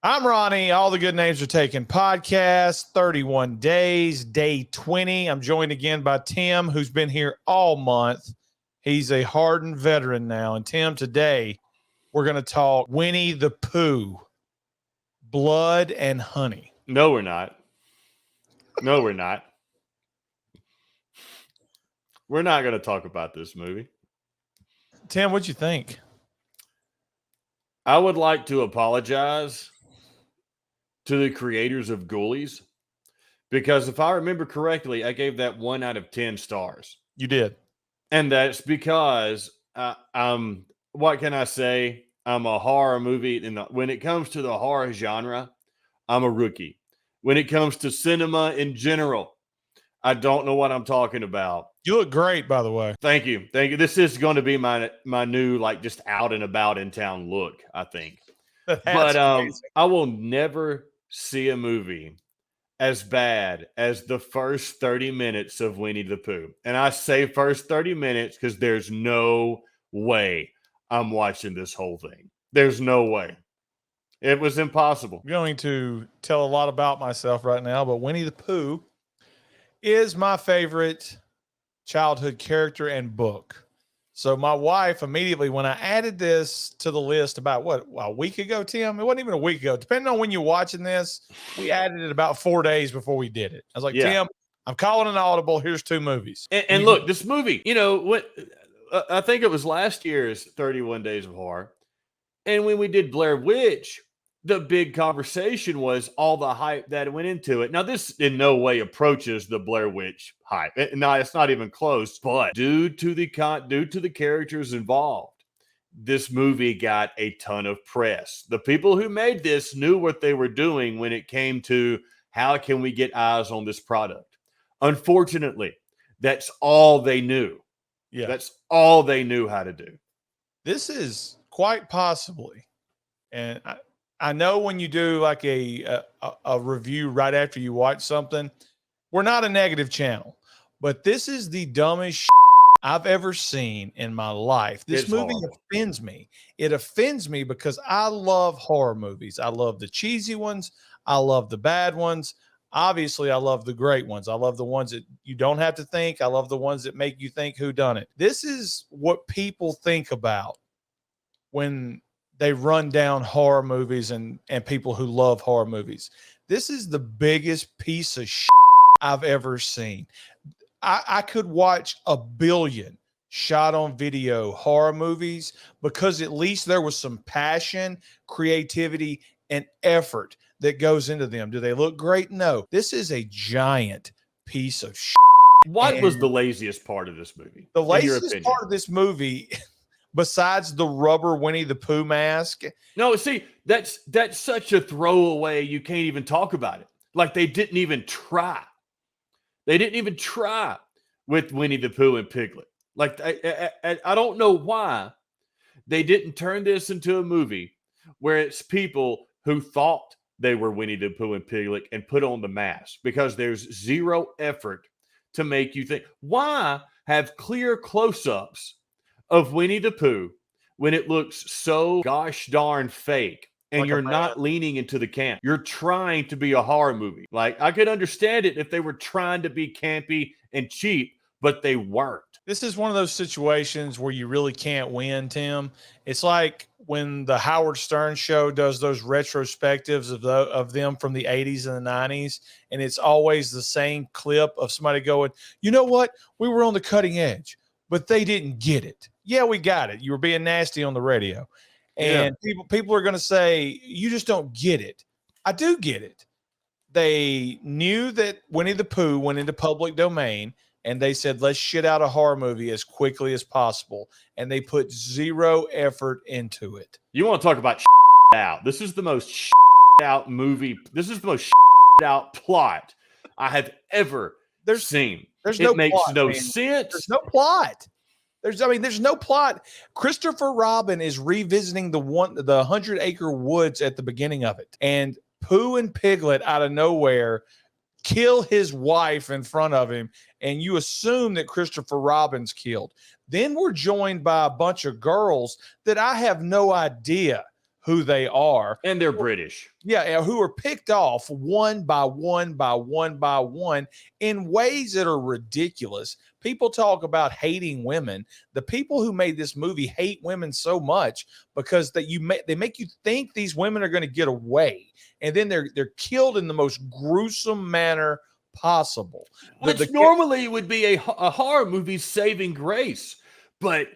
I'm Ronnie. All the good names are taken. Podcast 31 days, day 20. I'm joined again by Tim, who's been here all month. He's a hardened veteran now. And Tim, today we're going to talk Winnie the Pooh, Blood and Honey. No, we're not. No, we're not. We're not going to talk about this movie. Tim, what'd you think? I would like to apologize to the creators of Ghoulies because if I remember correctly, I gave that 1 out of 10 stars. You did. And that's because what can I say? I'm a horror movie. And when it comes to the horror genre, I'm a rookie. When it comes to cinema in general, I don't know what I'm talking about. You look great, by the way. Thank you. Thank you. This is going to be my new, like, just out and about in town look, I think. But I will never see a movie as bad as the first 30 minutes of Winnie the Pooh. And I say first 30 minutes because there's no way I'm watching this whole thing. There's no way. It was impossible. I'm going to tell a lot about myself right now, but Winnie the Pooh is my favorite childhood character and book. So my wife immediately, when I added this to the list about a week ago, Tim, it wasn't even a week ago. Depending on when you're watching this, we added it about 4 days before we did it. I was like, Tim, I'm calling an audible. Here's 2 movies. And look, this movie, I think it was last year's 31 Days of Horror. And when we did Blair Witch, the big conversation was all the hype that went into it. Now, this in no way approaches the Blair Witch hype. No, it's not even close. But due to the characters involved, this movie got a ton of press. The people who made this knew what they were doing when it came to how can we get eyes on this product. Unfortunately, that's all they knew. Yeah, that's all they knew how to do. This is quite possibly, and I know when you do like a review right after you watch something, we're not a negative channel, but this is the dumbest I've ever seen in my life. This movie offends me. It offends me because I love horror movies. I love the cheesy ones. I love the bad ones. Obviously, I love the great ones. I love the ones that you don't have to think. I love the ones that make you think who done it. This is what people think about when they run down horror movies and people who love horror movies. This is the biggest piece of I've ever seen. I could watch a billion shot on video horror movies because at least there was some passion, creativity, and effort that goes into them. Do they look great? No. This is a giant piece of What was the laziest part of this movie? The laziest part of this movie, besides the rubber Winnie the Pooh mask. No, see, that's such a throwaway. You can't even talk about it. Like they didn't even try. They didn't even try with Winnie the Pooh and Piglet. Like I don't know why they didn't turn this into a movie where it's people who thought they were Winnie the Pooh and Piglet and put on the mask, because there's zero effort to make you think. Why have clear close-ups of Winnie the Pooh when it looks so gosh darn fake and like you're not leaning into the camp? You're trying to be a horror movie. Like, I could understand it if they were trying to be campy and cheap, but they weren't. This is one of those situations where you really can't win, Tim. It's like when the Howard Stern show does those retrospectives of them from the 80s and the 90s, and it's always the same clip of somebody going, you know what? We were on the cutting edge, but they didn't get it. Yeah, we got it. You were being nasty on the radio. And people are going to say, you just don't get it. I do get it. They knew that Winnie the Pooh went into public domain, and they said, let's shit out a horror movie as quickly as possible. And they put zero effort into it. You want to talk about out. This is the most out movie. This is the most out plot I have ever seen. It makes plot, no sense. There's no plot. There's no plot. Christopher Robin is revisiting the 100-acre woods at the beginning of it. And Pooh and Piglet out of nowhere kill his wife in front of him, and you assume that Christopher Robin's killed. Then we're joined by a bunch of girls that I have no idea who they are. And they're British. Yeah, who are picked off one by one by one by one in ways that are ridiculous. People talk about hating women. The people who made this movie hate women so much because they make you think these women are going to get away, and then they're killed in the most gruesome manner possible. Which normally would be a horror movie's saving grace, but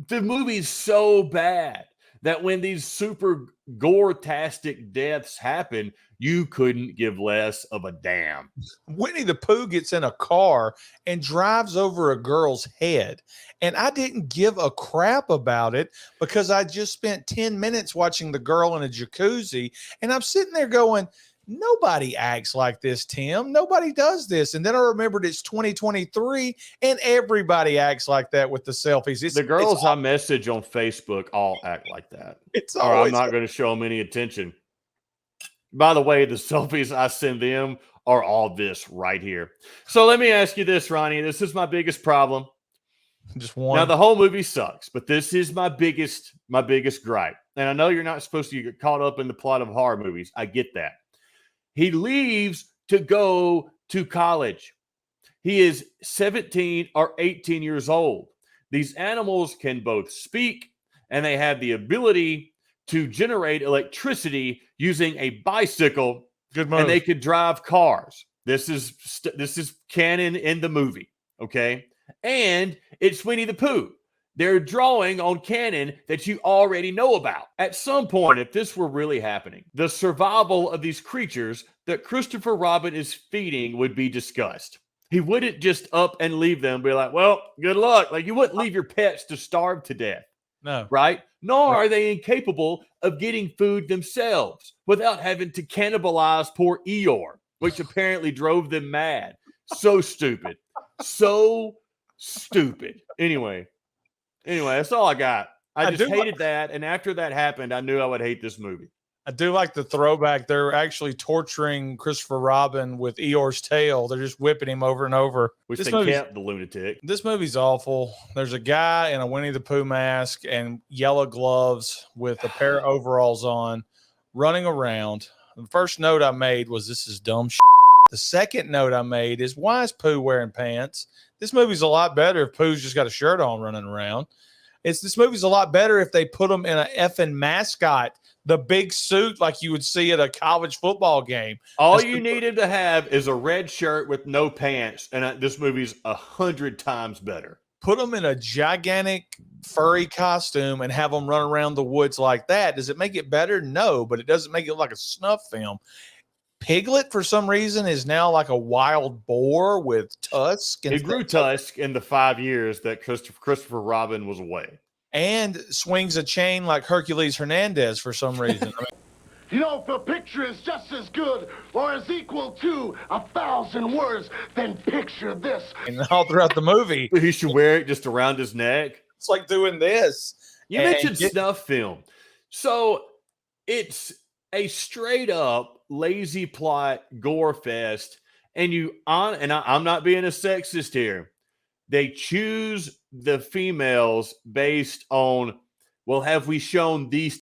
the movie's so bad that when these super gore-tastic deaths happen, you couldn't give less of a damn. Winnie the Pooh gets in a car and drives over a girl's head. And I didn't give a crap about it because I just spent 10 minutes watching the girl in a jacuzzi. And I'm sitting there going, nobody acts like this, Tim. Nobody does this. And then I remembered it's 2023 and everybody acts like that with the selfies. The girls I message on Facebook all act like that. Or I'm not going to show them any attention. By the way, the selfies I send them are all this right here. So let me ask you this, Ronnie. This is my biggest problem. Just one. Now, the whole movie sucks, but this is my biggest gripe. And I know you're not supposed to get caught up in the plot of horror movies. I get that. He leaves to go to college. He is 17 or 18 years old. These animals can both speak and they have the ability to generate electricity using a bicycle. Good move. And they could drive cars. This is canon in the movie, okay? And it's Winnie the Pooh. They're drawing on canon that you already know about. At some point, if this were really happening, the survival of these creatures that Christopher Robin is feeding would be discussed. He wouldn't just up and leave them and be like, well, good luck. Like, you wouldn't leave your pets to starve to death. No. Right? Nor are they incapable of getting food themselves without having to cannibalize poor Eeyore, which apparently drove them mad. So stupid. So stupid. Anyway, that's all I got. I just hated that. And after that happened, I knew I would hate this movie. I do like the throwback. They're actually torturing Christopher Robin with Eeyore's tail. They're just whipping him over and over. Which they kept, the lunatic. This movie's awful. There's a guy in a Winnie the Pooh mask and yellow gloves with a pair of overalls on running around. The first note I made was, this is dumb shit. The second note I made is, why is Pooh wearing pants? This movie's a lot better if Pooh's just got a shirt on running around. This movie's a lot better if they put him in a effing mascot, the big suit like you would see at a college football game. All you needed to have is a red shirt with no pants, and this movie's 100 times better. Put them in a gigantic furry costume and have them run around the woods like that. Does it make it better? No, but it doesn't make it like a snuff film. Piglet, for some reason, is now like a wild boar with tusks. He grew tusk in the 5 years that Christopher Robin was away. And swings a chain like Hercules Hernandez for some reason. You know, if a picture is just as good or is equal to 1,000 words, then picture this. And all throughout the movie. He should wear it just around his neck. It's like doing this. You mentioned snuff film. So it's a straight up lazy plot gore fest. And I'm not being a sexist here. They choose the females based on, well, have we shown these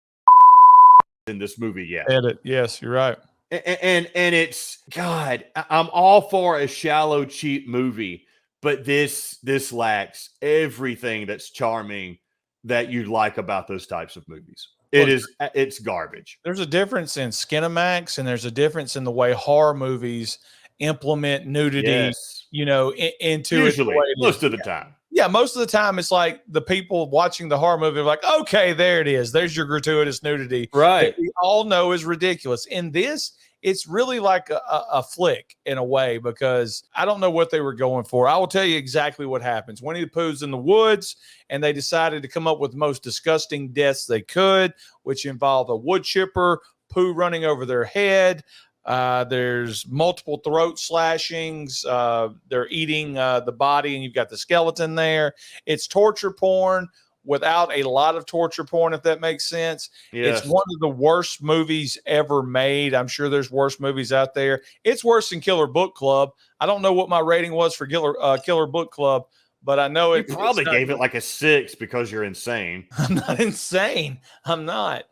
in this movie yet? Edit. Yes, you're right. And it's, God, I'm all for a shallow, cheap movie, but this lacks everything that's charming that you'd like about those types of movies. It's garbage. There's a difference in Skinamax, and there's a difference in the way horror movies implement nudity, yes. Into usually it most of the time. Yeah, most of the time it's like the people watching the horror movie are like, okay, there it is. There's your gratuitous nudity. Right. That we all know is ridiculous. In this, it's really like a flick in a way, because I don't know what they were going for. I will tell you exactly what happens. Winnie the Pooh's in the woods, and they decided to come up with the most disgusting deaths they could, which involve a wood chipper, Pooh running over their head. There's multiple throat slashings. They're eating the body, and you've got the skeleton there. It's torture porn without a lot of torture porn, if that makes sense. Yes. It's one of the worst movies ever made. I'm sure there's worse movies out there. It's worse than Killer Book Club. I don't know what my rating was for Killer Book Club, but I know you probably gave it like a 6 because you're insane. I'm not insane. I'm not.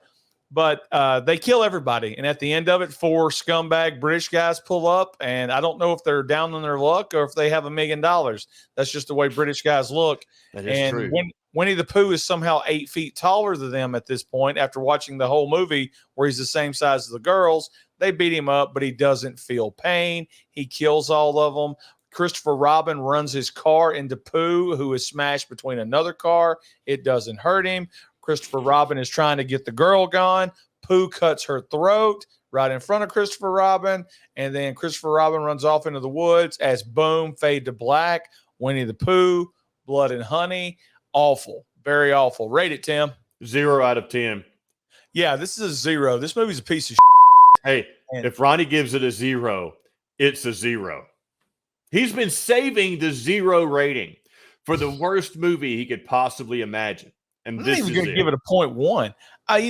But they kill everybody. And at the end of it, 4 scumbag British guys pull up. And I don't know if they're down on their luck or if they have $1 million. That's just the way British guys look. That is true. When Winnie the Pooh is somehow 8 feet taller than them at this point, after watching the whole movie where he's the same size as the girls, they beat him up, but he doesn't feel pain. He kills all of them. Christopher Robin runs his car into Pooh, who is smashed between another car. It doesn't hurt him. Christopher Robin is trying to get the girl gone. Pooh cuts her throat right in front of Christopher Robin. And then Christopher Robin runs off into the woods as boom, fade to black. Winnie the Pooh, Blood and Honey. Awful. Very awful. Rate it, Tim. 0 out of 10. Yeah, this is a 0. This movie's a piece of Hey, if Ronnie gives it a 0, it's a 0. He's been saving the 0 rating for the worst movie he could possibly imagine. And I'm this not even is going to give it a 0.1.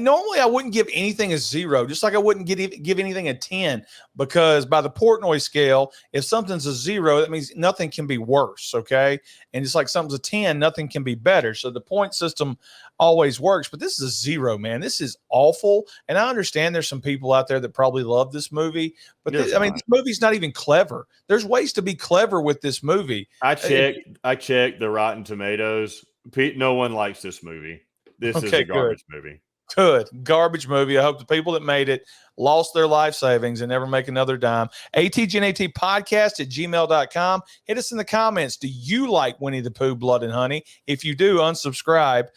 Normally, I wouldn't give anything a 0, just like I wouldn't give anything a 10, because by the Portnoy scale, if something's a 0, that means nothing can be worse, okay? And just like something's a 10, nothing can be better. So the point system always works, but this is a 0, man. This is awful. And I understand there's some people out there that probably love this movie, but this movie's not even clever. There's ways to be clever with this movie. I checked the Rotten Tomatoes. No one likes this movie. This is a garbage movie. Good. Garbage movie. I hope the people that made it lost their life savings and never make another dime. ATGNAT podcast at gmail.com. Hit us in the comments. Do you like Winnie the Pooh, Blood and Honey? If you do, unsubscribe.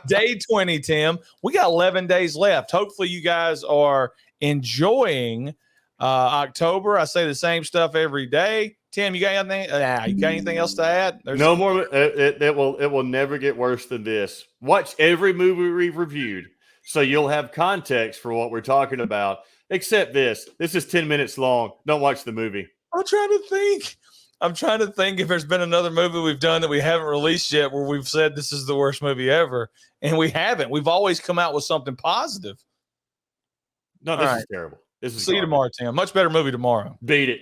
Day 20, Tim. We got 11 days left. Hopefully you guys are enjoying October. I say the same stuff every day. Tim, you got anything? You got anything else to add? No more. It will never get worse than this. Watch every movie we've reviewed, so you'll have context for what we're talking about. Except this. This is 10 minutes long. Don't watch the movie. I'm trying to think if there's been another movie we've done that we haven't released yet where we've said this is the worst movie ever, and we haven't. We've always come out with something positive. No, this is terrible. This is See you tomorrow, Tim. Much better movie tomorrow. Beat it.